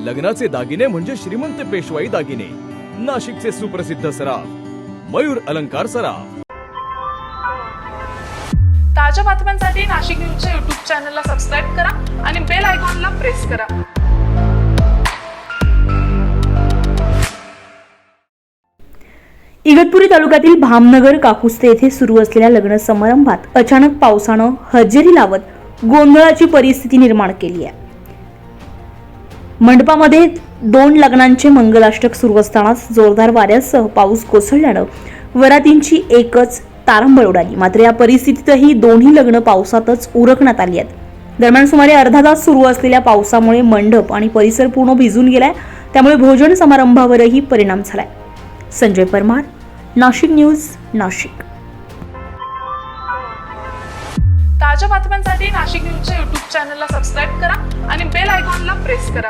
लग्नाचे दागिने म्हणजे श्रीमंत पेशवाई दागिने, नाशिकचे सुप्रसिद्ध सराफ मयूर अलंकार सराफ। ताज्या बातम्यांसाठी नाशिक न्यूजच्या YouTube चॅनलला सबस्क्राईब करा आणि बेल आयकॉनला प्रेस करा। इगतपुरी तालुक्यातील भामनगर काकुस्ते येथे सुरू असलेल्या लग्न समारंभात अचानक पावसानं हजेरी लावत गोंधळाची परिस्थिती निर्माण केली आहे। मंडपामध्ये 2 लग्नांचे मंगलाष्टक सुरू असतानाच जोरदार वाऱ्यासह पाऊस कोसळल्यानं वरातींची एकच तारंबळ उडाली। मात्र या परिस्थितीतही दोन्ही लग्न पावसातच उरकण्यात आली आहेत। दरम्यान सुमारे अर्धा तास सुरू असलेल्या पावसामुळे मंडप आणि परिसर पूर्ण भिजून गेलाय, त्यामुळे भोजन समारंभावरही परिणाम झालाय। संजय परमार, नाशिक न्यूज, नाशिक। ताज्या बातम्यांसाठी नाशिक न्यूजच्या YouTube चॅनलला सबस्क्राईब करा आणि बेल आयकॉनला प्रेस करा।